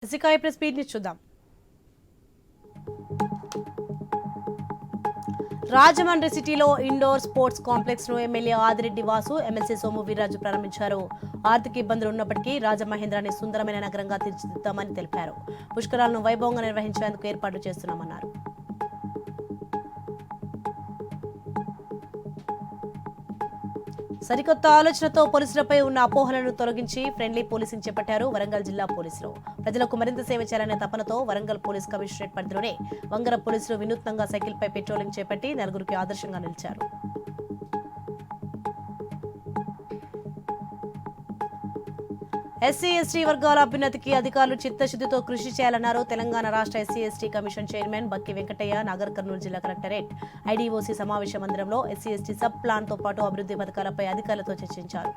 ఇసికాయ press speed ని చూద్దాం. రాజమండ్రి సిటీలో ఇండోర్ స్పోర్ట్స్ కాంప్లెక్స్ ను ఎమ్మెల్యే ఆదిరెడ్డి వాసు, ఎమ్మెల్సీ సోము వీర్రాజు ప్రారంభించారు. ఆర్థిక ఇబ్బందులు ఉన్నప్పటికీ రాజమహేంద్రాన్ని సుందరమైన నగరంగా తీర్చిదిద్దామని తెలిపారు. పుష్కరాలను వైభవంగా నిర్వహించేందుకు ఏర్పాట్లు చేస్తున్నామన్నారు. సరికొత్త ఆలోచనతో పోలీసులపై ఉన్న అపోహలను తొలగించి ఫ్రెండ్లీ పోలీసింగ్ చేపట్టారు వరంగల్ జిల్లా పోలీసులు. ప్రజలకు మరింత సేవ చేయాలనే తపనతో వరంగల్ పోలీస్ కమిషనరేట్ పరిధిలోనే వంగర పోలీసులు వినూత్నంగా సైకిల్పై పెట్రోలింగ్ చేపట్టి నలుగురికి ఆదర్శంగా నిలిచారు. ఎస్సీ ఎస్టీ వర్గాల అభ్యున్నతికి అధికారులు చిత్తశుద్ధితో కృషి చేయాలన్నారు తెలంగాణ రాష్ట్ర ఎస్సీ ఎస్టీ కమిషన్ చైర్మన్ బక్కి వెంకటయ్య. నాగర్ కర్నూలు జిల్లా కలెక్టరేట్ ఐడీఓసీ సమావేశ మందిరంలో ఎస్సీ ఎస్టీ సబ్ ప్లాన్ తో పాటు అభివృద్ధి పథకాలపై అధికారులతో చర్చించారు.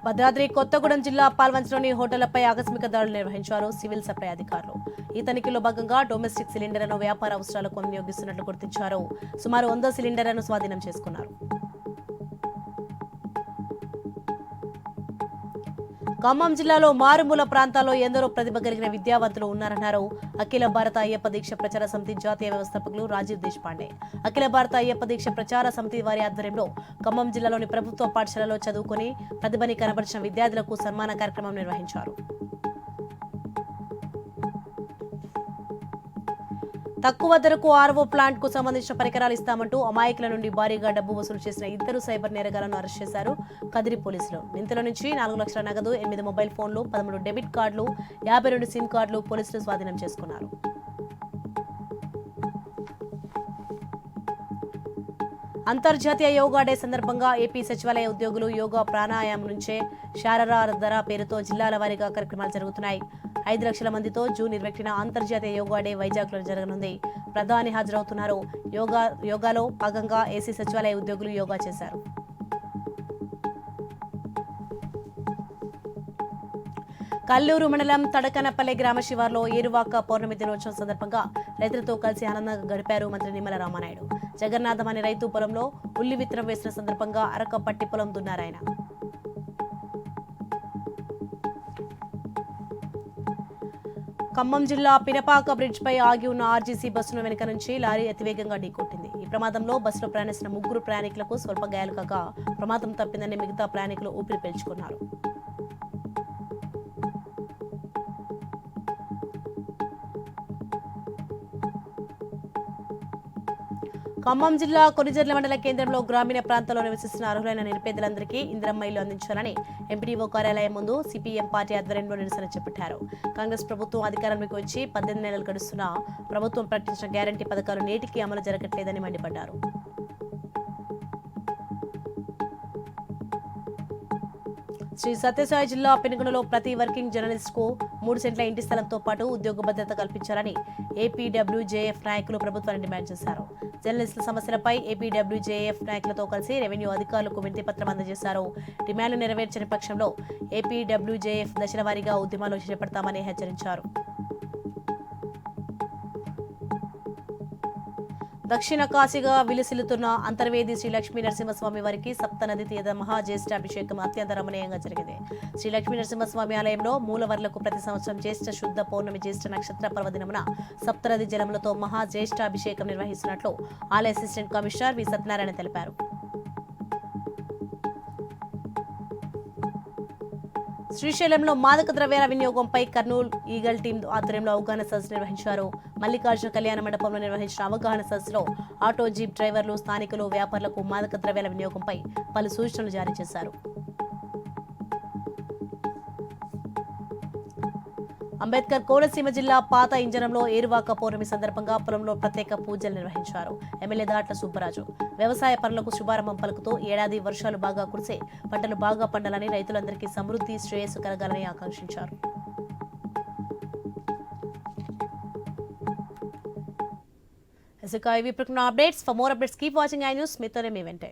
భద్రాద్రి కొత్తగూడెం జిల్లా పాల్వంచలోని హోటళ్లపై ఆకస్మిక దాడులు నిర్వహించారు సివిల్ సప్లై అధికారులు. ఈ తనిఖీలో భాగంగా డొమెస్టిక్ సిలిండర్లను వ్యాపార అవసరాలకు వినియోగిస్తున్నట్లు గుర్తించారు. సుమారు 100 సిలిండర్లను స్వాధీనం చేసుకున్నారు. ఖమ్మం జిల్లాలో మారుమూల ప్రాంతాల్లో ఎందరో ప్రతిభ కలిగిన విద్యావంతులు ఉన్నారన్నారు అఖిల భారత అయ్యప్ప దీక్ష ప్రచార సమితి జాతీయ వ్యవస్థాపకులు రాజీవ్ దేశపాండే. అఖిల భారత అయ్యప్ప దీక్ష ప్రచార సమితి వారి ఆధ్వర్యంలో ఖమ్మం జిల్లాలోని ప్రభుత్వ పాఠశాలలో చదువుకుని ప్రతిభని కనబరిచిన విద్యార్థులకు సన్మాన కార్యక్రమం నిర్వహించారు. తక్కువ ధరకు ఆర్వో ప్లాంట్ కు సంబంధించిన పరికరాలు ఇస్తామంటూ అమాయకుల నుండి భారీగా డబ్బు వసూలు చేసిన 2 సైబర్ నేరగాళ్లను అరెస్ట్ చేశారు కదిరి పోలీసులు. నిందితుల నుంచి 4 లక్షల నగదు, 8 మొబైల్ ఫోన్లు, 13 డెబిట్ కార్డులు, 52 సిమ్ కార్డులు పోలీసులు స్వాధీనం చేసుకున్నారు. అంతర్జాతీయ యోగా డే సందర్భంగా ఏపీ సచివాలయ ఉద్యోగులు యోగా ప్రాణాయామం నుంచే శారరాధర పేరుతో జిల్లాల వారీగా కార్యక్రమాలు జరుగుతున్నాయి. 5 లక్షల మందితో జూన్ 21న అంతర్జాతీయ యోగా డే వైజాగ్ లో జరగనుంది. ప్రధాని హాజరవుతున్నారు. యోగాలో భాగంగా ఏసీ సచివాలయ ఉద్యోగులు యోగా చేశారు. కల్లూరు మండలం తడకనపల్లె గ్రామ శివార్లో ఏరువాక పౌర్ణమి దినోత్సవం సందర్భంగా రైతులతో కలిసి ఆనందంగా గడిపారు మంత్రి నిమ్మల రామానాయుడు. జగన్నాథం అనే రైతు పొలంలో ఉల్లి విత్తనం వేసిన సందర్భంగా అరక పట్టి పొలం దున్నారాయన. ఖమ్మం జిల్లా పినపాక బ్రిడ్జ్ పై ఆగి ఉన్న ఆర్జీసీ బస్సును వెనుక నుంచి లారీ అతివేగంగా ఢీకొట్టింది. ఈ ప్రమాదంలో బస్సులో ప్రయాణిస్తున్న 3 ప్రయాణికులకు స్వల్ప గాయాలు కాగా ప్రమాదం తప్పిందని మిగతా ప్రయాణికులు ఊపిరి పీల్చుకున్నారు. ఖమ్మం జిల్లా కొనిజర్ల మండల కేంద్రంలో గ్రామీణ ప్రాంతాల్లో నివసిస్తున్న అర్హులైన నిరుపేదలందరికీ ఇందిరమ్మ ఇల్లు అందించాలని ఎంపీడీఓ కార్యాలయం ముందు సిపిఎం పార్టీ ఆధ్వర్యంలో నిరసన చేపట్టారు. కాంగ్రెస్ ప్రభుత్వం అధికారంలోకి వచ్చి 18 నెలలు గడుస్తున్నా ప్రభుత్వం ప్రకటించిన గ్యారంటీ పథకాలు నేటికి అమలు జరగట్లేదని మండిపడ్డారు. శ్రీ సత్యసాయి జిల్లా పెనుగొండలో ప్రతి వర్కింగ్ జర్నలిస్ట్ కు 3 సెంట్ల ఇంటి స్థలంతో పాటు ఉద్యోగ భద్రత కల్పించాలని ఏపీడబ్ల్యూజేఎఫ్ నాయకులు ప్రభుత్వాన్ని డిమాండ్ చేశారు. జర్నలిస్టుల సమస్యలపై ఏపీడబ్ల్యూజేఎఫ్ నాయకులతో కలిసి రెవెన్యూ అధికారులకు వినతి పత్రం అందజేశారు. డిమాండ్లు నెరవేర్చని పక్షంలో ఏపీడబ్ల్యూజేఎఫ్ దశల వారీగా ఉద్యమాలు చేపడతామని హెచ్చరించారు. దక్షిణ కాశీగా విలసిల్లుతున్న అంతర్వేది శ్రీ లక్ష్మీ నరసింహస్వామి వారికి సప్తనది తీర్థ మహాజ్యేష్ఠాభిషేకం అత్యంత రమణీయంగా జరిగింది. శ్రీ లక్ష్మీ నరసింహస్వామి ఆలయంలో మూలవర్లకు ప్రతి సంవత్సరం జ్యేష్ఠ శుద్ధ పౌర్ణమి జ్యేష్ఠ నక్షత్ర పర్వదినమున సప్తనది జలములతో మహాజ్యేష్ఠాభిషేకం నిర్వహిస్తున్నట్లు ఆలయ అసిస్టెంట్ కమిషనర్ వి సత్యనారాయణ తెలిపారు. శ్రీశైలంలో మాదక ద్రవ్యాల వినియోగంపై కర్నూలు ఈగల్ టీం ఆధ్వర్యంలో అవగాహన సదస్సు నిర్వహించారు. మల్లికార్జున కళ్యాణ మండపంలో నిర్వహించిన అవగాహన సదస్సులో ఆటో జీప్ డ్రైవర్లు, స్థానికులు, వ్యాపారులకు మాదక ద్రవ్యాల వినియోగంపై పలు సూచనలు జారీ చేశారు. అంబేద్కర్ కోనసీమ జిల్లా పాత ఇంజనంలో ఏరువాక పౌర్ణమి సందర్భంగా పొలంలో ప్రత్యేక పూజలు నిర్వహించారు. ఎమ్మెల్యే దాట్ల సుబ్బరాజు వ్యవసాయ పనులకు శుభారంభం పలుకుతూ ఏడాది వర్షాలు బాగా కురిసే పంటలు బాగా పండాలని, రైతులందరికీ సమృద్ధి శ్రేయస్సు కలగాలని ఆకాంక్షించారు. ఇవి ఇప్పుడు updates. For more updates keep watching I news. మీతోనే మీ వెంటే.